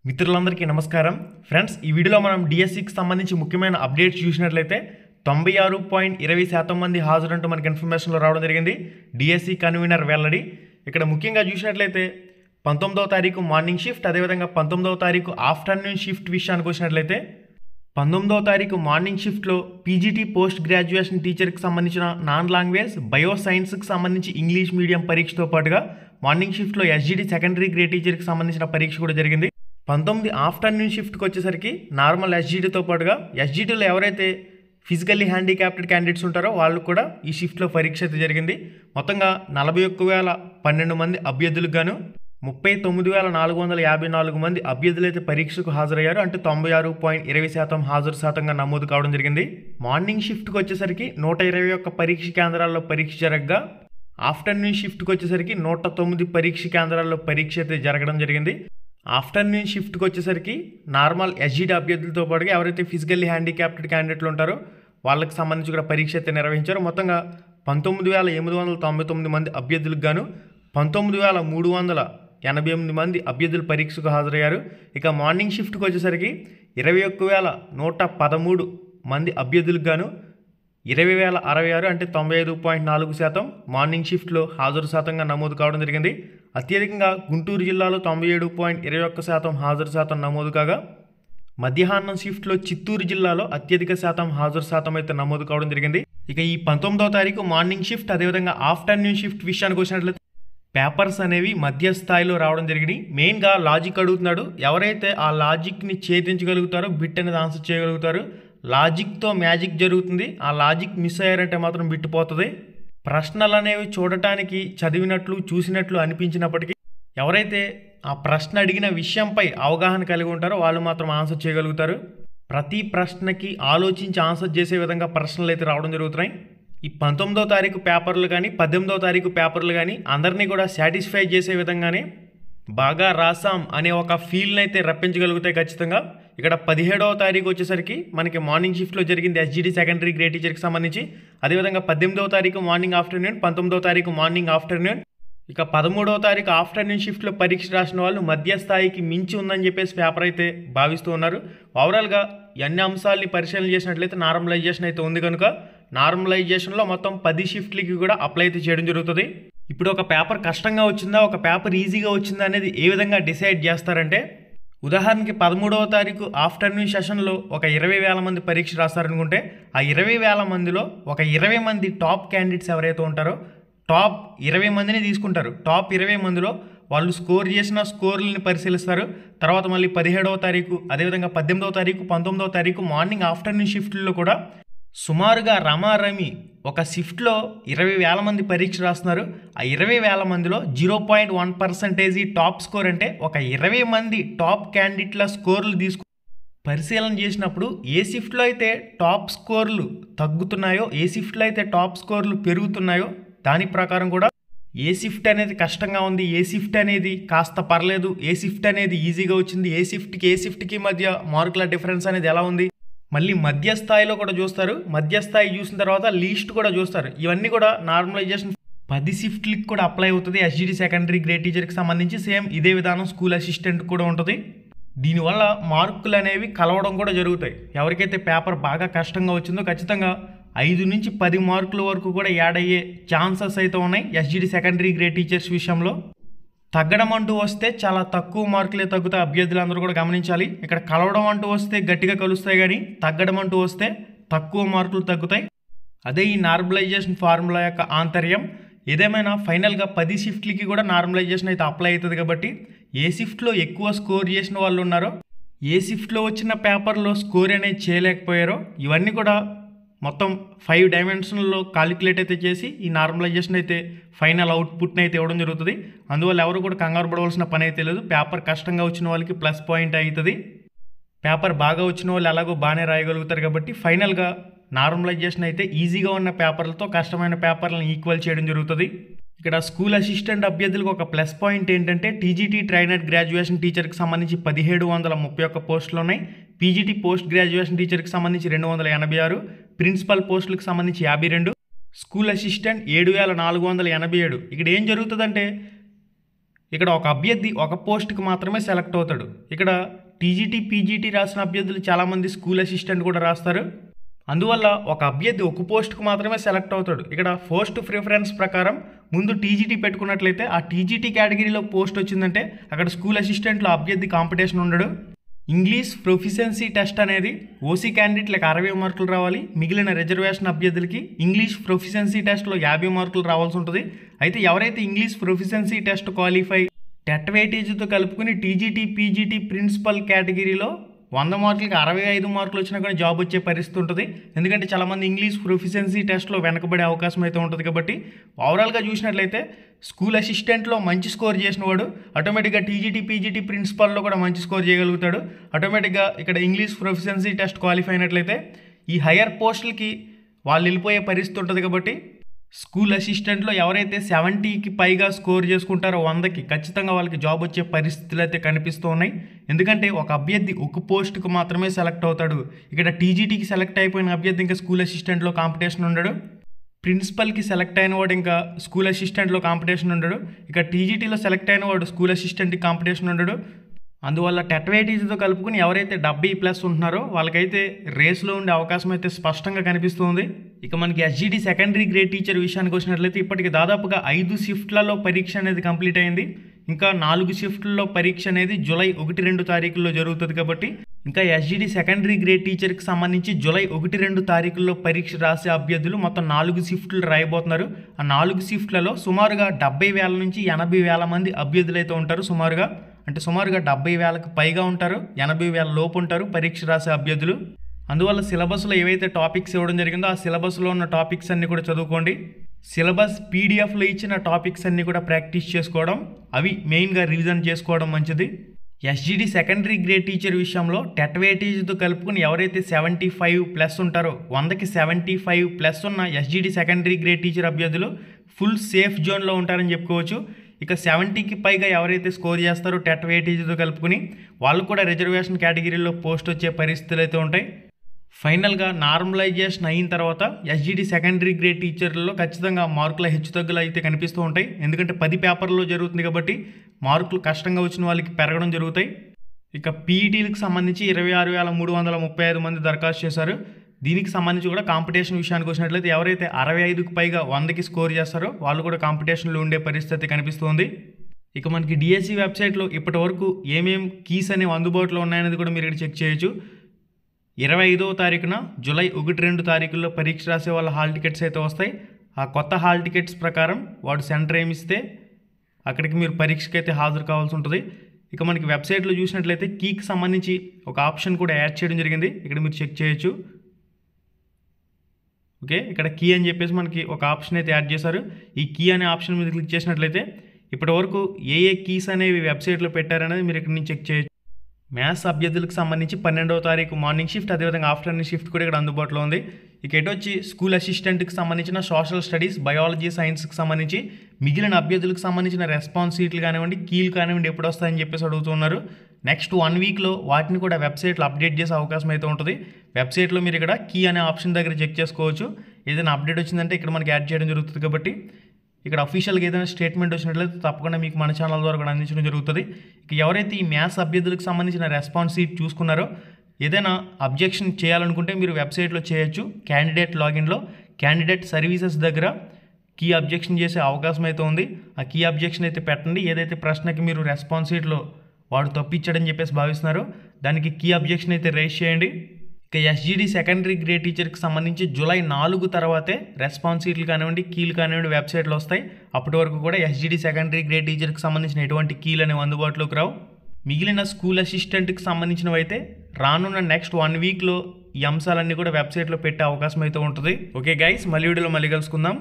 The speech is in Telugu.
మిత్రులందరికీ నమస్కారం ఫ్రెండ్స్, ఈ వీడియోలో మనం డిఎస్సికి సంబంధించి ముఖ్యమైన అప్డేట్స్ చూసినట్లయితే 96.20% మంది హాజరంటూ మనకి ఇన్ఫర్మేషన్లో రావడం జరిగింది. డిఎస్సి కన్వీనర్ వెల్లడి. ఇక్కడ ముఖ్యంగా చూసినట్లయితే 19వ తారీఖు మార్నింగ్ షిఫ్ట్, అదేవిధంగా 19వ తారీఖు ఆఫ్టర్నూన్ షిఫ్ట్ విషయానికి వచ్చినట్లయితే 19వ తారీఖు మార్నింగ్ షిఫ్ట్లో పీజీటీ పోస్ట్ గ్రాడ్యుయేషన్ టీచర్కి సంబంధించిన నాన్ లాంగ్వేజ్ బయో సైన్స్కి సంబంధించి ఇంగ్లీష్ మీడియం పరీక్షతో పాటుగా మార్నింగ్ షిఫ్ట్లో ఎస్జిటి సెకండరీ గ్రేడ్ టీచర్కి సంబంధించిన పరీక్ష కూడా జరిగింది. 19 ఆఫ్టర్నూన్ షిఫ్ట్కి వచ్చేసరికి నార్మల్ ఎస్జిటితో పాటుగా ఎస్జిటిలో ఎవరైతే ఫిజికల్లీ హ్యాండిక్యాప్టెడ్ క్యాండిడేట్స్ ఉంటారో వాళ్ళు కూడా ఈ షిఫ్ట్లో పరీక్ష అయితే జరిగింది. మొత్తంగా 41,012 మంది అభ్యర్థులకు గాను 39,454 మంది అభ్యర్థులు అయితే పరీక్షకు హాజరయ్యారు. అంటే 96.20% హాజరు శాతంగా నమోదు కావడం జరిగింది. మార్నింగ్ షిఫ్ట్కి వచ్చేసరికి 121 పరీక్ష కేంద్రాల్లో పరీక్ష జరగగా ఆఫ్టర్నూన్ షిఫ్ట్కి వచ్చేసరికి 109 పరీక్ష కేంద్రాల్లో పరీక్ష అయితే జరగడం జరిగింది. ఆఫ్టర్నూన్ షిఫ్ట్కి వచ్చేసరికి నార్మల్ ఎస్జిటి అభ్యర్థులతో పాటుగా ఎవరైతే ఫిజికల్లీ హ్యాండిక్యాప్టెడ్ క్యాండిడేట్లు ఉంటారో వాళ్ళకి సంబంధించి కూడా పరీక్ష అయితే నిర్వహించారు. మొత్తంగా 19,899 మంది అభ్యర్థులకు గాను 19,388 మంది అభ్యర్థులు పరీక్షకు హాజరయ్యారు. ఇక మార్నింగ్ షిఫ్ట్కి వచ్చేసరికి 21,113 మంది అభ్యర్థులకు గాను 20,066 అంటే 95.4% మార్నింగ్ షిఫ్ట్లో హాజరు శాతంగా నమోదు కావడం జరిగింది. అత్యధికంగా గుంటూరు జిల్లాలో 97.21% హాజరు శాతం నమోదు కాగా మధ్యాహ్నం షిఫ్ట్లో చిత్తూరు జిల్లాలో అత్యధిక శాతం హాజరు శాతం అయితే నమోదు కావడం జరిగింది. ఇక ఈ 19వ తారీఖు మార్నింగ్ షిఫ్ట్, అదేవిధంగా ఆఫ్టర్నూన్ షిఫ్ట్ విషయానికి వచ్చినట్లయితే పేపర్స్ అనేవి మధ్య స్థాయిలో రావడం జరిగింది. మెయిన్గా లాజిక్ అడుగుతున్నాడు. ఎవరైతే ఆ లాజిక్ని ఛేదించగలుగుతారో బిట్ అనేది ఆన్సర్ చేయగలుగుతారు. లాజిక్తో మ్యాజిక్ జరుగుతుంది. ఆ లాజిక్ మిస్ అయ్యారంటే మాత్రం బిట్టుపోతుంది. ప్రశ్నలు అనేవి చూడటానికి చదివినట్లు చూసినట్లు అనిపించినప్పటికీ ఎవరైతే ఆ ప్రశ్న అడిగిన విషయంపై అవగాహన కలిగి ఉంటారో వాళ్ళు మాత్రం ఆన్సర్ చేయగలుగుతారు. ప్రతి ప్రశ్నకి ఆలోచించి ఆన్సర్ చేసే విధంగా ప్రశ్నలు అయితే రావడం జరుగుతున్నాయి. ఈ 19వ తారీఖు పేపర్లు కానీ 18వ తారీఖు పేపర్లు కానీ అందరినీ కూడా సాటిస్ఫై చేసే విధంగానే బాగా రాసాం అనే ఒక ఫీల్ని అయితే రప్పించగలుగుతాయి ఖచ్చితంగా. ఇక్కడ 17వ తారీఖు వచ్చేసరికి మనకి మార్నింగ్ షిఫ్ట్లో జరిగింది ఎస్జిటి సెకండరీ గ్రేడ్ టీచర్కి సంబంధించి. అదేవిధంగా 18వ తారీఖు మార్నింగ్ ఆఫ్టర్నూన్, 19వ తారీఖు మార్నింగ్ ఆఫ్టర్నూన్. ఇక 13వ తారీఖు ఆఫ్టర్నూన్ షిఫ్ట్లో పరీక్ష రాసిన వాళ్ళు మధ్య స్థాయికి మించి ఉందని చెప్పేసి పేపర్ అయితే భావిస్తూ ఉన్నారు. ఓవరాల్గా అన్ని అంశాలని పరిశీలన చేసినట్లయితే నార్మలైజేషన్ అయితే ఉంది కనుక నార్మలైజేషన్లో మొత్తం 10 షిఫ్ట్లకి కూడా అప్లై అయితే చేయడం జరుగుతుంది. ఇప్పుడు ఒక పేపర్ కష్టంగా వచ్చిందా, ఒక పేపర్ ఈజీగా వచ్చిందా అనేది ఏ విధంగా డిసైడ్ చేస్తారంటే, ఉదాహరణకి 13వ తారీఖు ఆఫ్టర్నూన్ సెషన్లో ఒక 20,000 మంది పరీక్ష రాస్తారనుకుంటే ఆ 20,000 మందిలో ఒక 20 మంది టాప్ క్యాండిడేట్స్ ఎవరైతే ఉంటారో టాప్ 20 మందిని తీసుకుంటారు. టాప్ 20 మందిలో వాళ్ళు స్కోర్ చేసిన స్కోర్లని పరిశీలిస్తారు. తర్వాత మళ్ళీ 17వ తారీఖు, అదేవిధంగా 18వ తారీఖు, 19వ తారీఖు మార్నింగ్ ఆఫ్టర్నూన్ షిఫ్ట్లో కూడా సుమారుగా రమారమి ఒక షిఫ్ట్లో 20,000 మంది పరీక్ష రాస్తున్నారు. ఆ 20,000 మందిలో 0.1% టాప్ స్కోర్ అంటే ఒక 20 మంది టాప్ క్యాండిడేట్ల స్కోర్లు పరిశీలన చేసినప్పుడు ఏ షిఫ్ట్లో అయితే టాప్ స్కోర్లు తగ్గుతున్నాయో, ఏ షిఫ్ట్లో అయితే టాప్ స్కోర్లు పెరుగుతున్నాయో దాని ప్రకారం కూడా ఏ షిఫ్ట్ అనేది కష్టంగా ఉంది, ఏ షిఫ్ట్ అనేది కాస్త పర్లేదు, ఏ షిఫ్ట్ అనేది ఈజీగా వచ్చింది, ఏ షిఫ్ట్కి మధ్య మార్కుల డిఫరెన్స్ అనేది ఎలా ఉంది, మళ్ళీ మధ్య స్థాయిలో కూడా చూస్తారు. మధ్య స్థాయి చూసిన తర్వాత లీస్ట్ కూడా చూస్తారు. ఇవన్నీ కూడా నార్మలైజేషన్ 10 షిఫ్ట్లకి కూడా అప్లై అవుతుంది. ఎస్జిటి సెకండరీ గ్రేడ్ టీచర్కి సంబంధించి సేమ్ ఇదే విధానం స్కూల్ అసిస్టెంట్ కూడా ఉంటుంది. దీనివల్ల మార్కులు అనేవి కలవడం కూడా జరుగుతాయి. ఎవరికైతే పేపర్ బాగా కష్టంగా వచ్చిందో ఖచ్చితంగా 5 నుంచి 10 మార్కుల వరకు కూడా యాడ్ అయ్యే ఛాన్సెస్ అయితే ఉన్నాయి. ఎస్జిటి సెకండరీ గ్రేడ్ టీచర్స్ విషయంలో తగ్గడం అంటూ వస్తే చాలా తక్కువ మార్కులే తగ్గుతాయి. అభ్యర్థులందరూ కూడా గమనించాలి. ఇక్కడ కలవడం అంటూ వస్తే గట్టిగా కలుస్తాయి, కానీ తగ్గడం అంటూ వస్తే తక్కువ మార్కులు తగ్గుతాయి. అదే ఈ నార్మలైజేషన్ ఫార్ములా యొక్క ఆంతర్యం. ఏదేమైనా ఫైనల్గా 10 షిఫ్ట్లకి కూడా నార్మలైజేషన్ అయితే అప్లై అవుతుంది. కాబట్టి ఏ షిఫ్ట్లో ఎక్కువ స్కోర్ చేసిన వాళ్ళు ఉన్నారో, ఏ షిఫ్ట్లో వచ్చిన పేపర్లో స్కోర్ అనేది చేయలేకపోయారో ఇవన్నీ కూడా మొత్తం 5 డైమెన్షన్లో కాలిక్యులేట్ అయితే చేసి ఈ నార్మలైజేషన్ అయితే ఫైనల్ అవుట్పుట్ని అయితే ఇవ్వడం జరుగుతుంది. అందువల్ల ఎవరు కూడా కంగారు పడవలసిన పని అయితే లేదు. పేపర్ కష్టంగా వచ్చిన వాళ్ళకి ప్లస్ పాయింట్ అవుతుంది. పేపర్ బాగా వచ్చిన వాళ్ళు ఎలాగో బాగానే రాయగలుగుతారు. కాబట్టి ఫైనల్గా నార్మలైజేషన్ అయితే ఈజీగా ఉన్న పేపర్లతో కష్టమైన పేపర్లను ఈక్వల్ చేయడం జరుగుతుంది. ఇక్కడ స్కూల్ అసిస్టెంట్ అభ్యర్థులకు ఒక ప్లస్ పాయింట్ ఏంటంటే టీజీటీ ట్రైనర్ గ్రాడ్యుయేషన్ టీచర్కి సంబంధించి 1,731 పోస్టులు ఉన్నాయి. పీజీటీ పోస్ట్ గ్రాడ్యుయేషన్ టీచర్కి సంబంధించి 286, ప్రిన్సిపల్ పోస్టులకు సంబంధించి 52, స్కూల్ అసిస్టెంట్ 7,487. ఇక్కడ ఏం జరుగుతుందంటే ఇక్కడ ఒక అభ్యర్థి ఒక పోస్ట్కి మాత్రమే సెలెక్ట్ అవుతాడు. ఇక్కడ టీజీటీ పీజీటీ రాసిన అభ్యర్థులు చాలామంది స్కూల్ అసిస్టెంట్ కూడా రాస్తారు. అందువల్ల ఒక అభ్యర్థి ఒక పోస్ట్కి మాత్రమే సెలెక్ట్ అవుతాడు. ఇక్కడ పోస్ట్ ప్రిఫరెన్స్ ప్రకారం ముందు టీజీటీ పెట్టుకున్నట్లయితే ఆ టీజీటీ కేటగిరీలో పోస్ట్ వచ్చిందంటే అక్కడ స్కూల్ అసిస్టెంట్లో అభ్యర్థి కాంపిటీషన్ ఉండడు. ఇంగ్లీష్ ప్రొఫిషియన్సీ టెస్ట్ అనేది ఓసీ క్యాండిడేట్లకు 60 మార్కులు రావాలి. మిగిలిన రిజర్వేషన్ అభ్యర్థులకి ఇంగ్లీష్ ప్రొఫిషియన్సీ టెస్ట్లో 50 మార్కులు రావాల్సి ఉంటుంది. అయితే ఎవరైతే English proficiency test qualify TET వెయిటేజ్తో కలుపుకుని టీజీటీ పీజీటీ ప్రిన్సిపల్ కేటగిరీలో 100 మార్కులకి 65 మార్కులు వచ్చినా కానీ జాబ్ వచ్చే పరిస్థితి ఉంటుంది. ఎందుకంటే చాలామంది ఇంగ్లీష్ ప్రొఫిషియన్సీ టెస్ట్లో వెనకబడే అవకాశం అయితే ఉంటుంది. కాబట్టి ఓవరాల్గా చూసినట్లయితే స్కూల్ అసిస్టెంట్లో మంచి స్కోర్ చేసిన వాడు ఆటోమేటిక్గా టీజీటీ పీజీటీ ప్రిన్సిపల్లో కూడా మంచి స్కోర్ చేయగలుగుతాడు. ఆటోమేటిక్గా ఇక్కడ ఇంగ్లీష్ ప్రొఫిషియన్సీ టెస్ట్ క్వాలిఫై అయినట్లయితే ఈ హయ్యర్ పోస్టులకి వాళ్ళు వెళ్ళిపోయే పరిస్థితి ఉంటుంది. కాబట్టి స్కూల్ అసిస్టెంట్లో ఎవరైతే 70కి పైగా స్కోర్ చేసుకుంటారో 100కి ఖచ్చితంగా వాళ్ళకి జాబ్ వచ్చే పరిస్థితులు అయితే కనిపిస్తూ ఉన్నాయి. ఎందుకంటే ఒక అభ్యర్థి ఒక పోస్ట్కి మాత్రమే సెలెక్ట్ అవుతాడు. ఇక్కడ టీజీటీకి సెలెక్ట్ అయిపోయిన అభ్యర్థి ఇంకా స్కూల్ అసిస్టెంట్లో కాంపిటీషన్ ఉండడు. ప్రిన్సిపల్కి సెలెక్ట్ అయిన వాడు ఇంకా స్కూల్ అసిస్టెంట్లో కాంపిటీషన్ ఉండడు. ఇక టీజీటీలో సెలెక్ట్ అయిన వాడు స్కూల్ అసిస్టెంట్కి కాంపిటీషన్ ఉండడు. అందువల్ల టెట్ వెయిటేజ్తో కలుపుకుని ఎవరైతే 70+ ఉంటున్నారో వాళ్ళకైతే రేస్లో ఉండే అవకాశం అయితే స్పష్టంగా కనిపిస్తుంది. ఇక మనకి ఎస్జీడీ సెకండరీ గ్రేడ్ టీచర్ విషయానికి వచ్చినట్లయితే ఇప్పటికి దాదాపుగా 5 షిఫ్ట్లలో పరీక్ష అనేది కంప్లీట్ అయింది. ఇంకా 4 షిఫ్ట్లలో పరీక్ష అనేది జూలై 1-2 తారీఖుల్లో జరుగుతుంది. కాబట్టి ఇంకా ఎస్జీడీ సెకండరీ గ్రేడ్ టీచర్కి సంబంధించి జూలై 1-2 తారీఖుల్లో పరీక్ష రాసే అభ్యర్థులు మొత్తం 4 షిఫ్ట్లు రాయబోతున్నారు. ఆ 4 షిఫ్ట్లలో సుమారుగా 70,000 నుంచి 80,000 మంది అభ్యర్థులు అయితే ఉంటారు. సుమారుగా 70,000కి పైగా ఉంటారు, 80,000 లోపు ఉంటారు పరీక్ష రాసే అభ్యర్థులు. అందువల్ల సిలబస్లో ఏవైతే టాపిక్స్ ఇవ్వడం జరిగిందో ఆ సిలబస్లో ఉన్న టాపిక్స్ అన్నీ కూడా చదువుకోండి. సిలబస్ పీడిఎఫ్లో ఇచ్చిన టాపిక్స్ అన్నీ కూడా ప్రాక్టీస్ చేసుకోవడం, అవి మెయిన్గా రివిజన్ చేసుకోవడం మంచిది. ఎస్జీడీ సెకండరీ గ్రేడ్ టీచర్ విషయంలో టెట్ వెయిటేజ్తో కలుపుకుని ఎవరైతే 75+ ఉంటారో 100కి 75+ ఉన్న ఎస్జీడీ సెకండరీ గ్రేడ్ టీచర్ అభ్యర్థులు ఫుల్ సేఫ్ జోన్లో ఉంటారని చెప్పుకోవచ్చు. ఇక 70కి పైగా ఎవరైతే స్కోర్ చేస్తారో టెట్ వెయిటేజ్తో కలుపుకుని వాళ్ళు కూడా రిజర్వేషన్ కేటగిరీలో పోస్ట్ వచ్చే పరిస్థితులు అయితే ఉంటాయి. ఫైనల్గా నార్మలైజేషన్ అయిన తర్వాత ఎస్జీడీ సెకండరీ గ్రేడ్ టీచర్లలో ఖచ్చితంగా మార్కుల హెచ్చుతగ్గులు అయితే కనిపిస్తూ ఉంటాయి. ఎందుకంటే 10 పేపర్లో జరుగుతుంది కాబట్టి మార్కులు కష్టంగా వచ్చిన వాళ్ళకి పెరగడం జరుగుతాయి. ఇక పీఈటీలకు సంబంధించి 26,335 మంది దరఖాస్తు చేశారు. దీనికి సంబంధించి కూడా కాంపిటీషన్ విషయానికి వచ్చినట్లయితే ఎవరైతే 65కి పైగా 100కి స్కోర్ చేస్తారో వాళ్ళు కూడా కాంపిటీషన్లో ఉండే పరిస్థితి కనిపిస్తుంది. ఇక మనకి డిఎస్సి వెబ్సైట్లో ఇప్పటి వరకు ఏమేం కీస్ అనేవి అందుబాటులో ఉన్నాయనేది కూడా మీరు ఇక్కడ చెక్ చేయొచ్చు. 25వ తారీఖున జూలై 1-2 తారీఖుల్లో పరీక్ష రాసే వాళ్ళ హాల్ టికెట్స్ అయితే వస్తాయి. ఆ కొత్త హాల్ టికెట్స్ ప్రకారం వాడు సెంటర్ ఏమిస్తే అక్కడికి మీరు పరీక్షకి అయితే హాజరు కావాల్సి ఉంటుంది. ఇక మనకి వెబ్సైట్లో చూసినట్లయితే కీకి సంబంధించి ఒక ఆప్షన్ కూడా యాడ్ చేయడం జరిగింది. ఇక్కడ మీరు చెక్ చేయొచ్చు. ఓకే, ఇక్కడ కీ అని చెప్పేసి మనకి ఒక ఆప్షన్ అయితే యాడ్ చేశారు. ఈ కీ అనే ఆప్షన్ మీద క్లిక్ చేసినట్లయితే ఇప్పటి వరకు ఏ కీస్ అనేవి వెబ్సైట్లో పెట్టారనేది మీరు ఇక్కడ నుంచి చెక్ చేయొచ్చు. మ్యాథ్స్ అభ్యర్థులకు సంబంధించి 12వ తారీఖు మార్నింగ్ షిఫ్ట్, అదేవిధంగా ఆఫ్టర్నూన్ షిఫ్ట్ కూడా ఇక్కడ అందుబాటులో ఉంది. ఇక ఎటు వచ్చి స్కూల్ అసిస్టెంట్కి సంబంధించిన సోషల్ స్టడీస్, బయాలజీ, సైన్స్కి సంబంధించి మిగిలిన అభ్యర్థులకు సంబంధించిన రెస్పాన్స్ షీట్లు కానివ్వండి, కీలు కానివ్వండి ఎప్పుడు వస్తాయని చెప్పేసి అడుగుతున్నారు. నెక్స్ట్ 1 వీక్లో వాటిని కూడా వెబ్సైట్లో అప్డేట్ చేసే అవకాశం అయితే ఉంటుంది. వెబ్సైట్లో మీరు ఇక్కడ కీ అనే ఆప్షన్ దగ్గర చెక్ చేసుకోవచ్చు. ఏదైనా అప్డేట్ వచ్చిందంటే ఇక్కడ మనకి యాడ్ చేయడం జరుగుతుంది. కాబట్టి ఇక్కడ అఫీషియల్గా ఏదైనా స్టేట్మెంట్ వచ్చినట్లయితే తప్పకుండా మీకు మన ఛానల్ ద్వారా కూడా అందించడం జరుగుతుంది. ఇక ఎవరైతే ఈ మ్యాథ్స్ అభ్యర్థులకు సంబంధించిన రెస్పాన్స్ షీట్ చూసుకున్నారో ఏదైనా అబ్జెక్షన్ చేయాలనుకుంటే మీరు వెబ్సైట్లో చేయొచ్చు. క్యాండిడేట్ లాగిన్లో క్యాండిడేట్ సర్వీసెస్ దగ్గర కీ అబ్జెక్షన్ చేసే అవకాశం అయితే ఉంది. ఆ కీ అబ్జెక్షన్ అయితే పెట్టండి. ఏదైతే ప్రశ్నకి మీరు రెస్పాన్స్ షీట్లో వాడు తప్పిచ్చాడని చెప్పేసి భావిస్తున్నారో దానికి కీ అబ్జెక్షన్ అయితే రైజ్ చేయండి. ఇక ఎస్జీడీ సెకండరీ గ్రేడ్ టీచర్కి సంబంధించి జూలై 4 తర్వాతే రెస్పాన్స్ షీట్లు కానివ్వండి, కీలు కానివ్వండి వెబ్సైట్లో వస్తాయి. అప్పటి వరకు కూడా ఎస్జీడీ సెకండరీ గ్రేడ్ టీచర్కి సంబంధించిన ఎటువంటి కీలు అనేవి అందుబాటులోకి రావు. మిగిలిన స్కూల్ అసిస్టెంట్కి సంబంధించినవి అయితే రానున్న నెక్స్ట్ 1 వీక్లో ఈ అంశాలన్నీ కూడా వెబ్సైట్లో పెట్టే అవకాశం అయితే ఉంటుంది. ఓకే గైస్, మళ్ళీ వీడియోలో మళ్ళీ కలుసుకుందాం.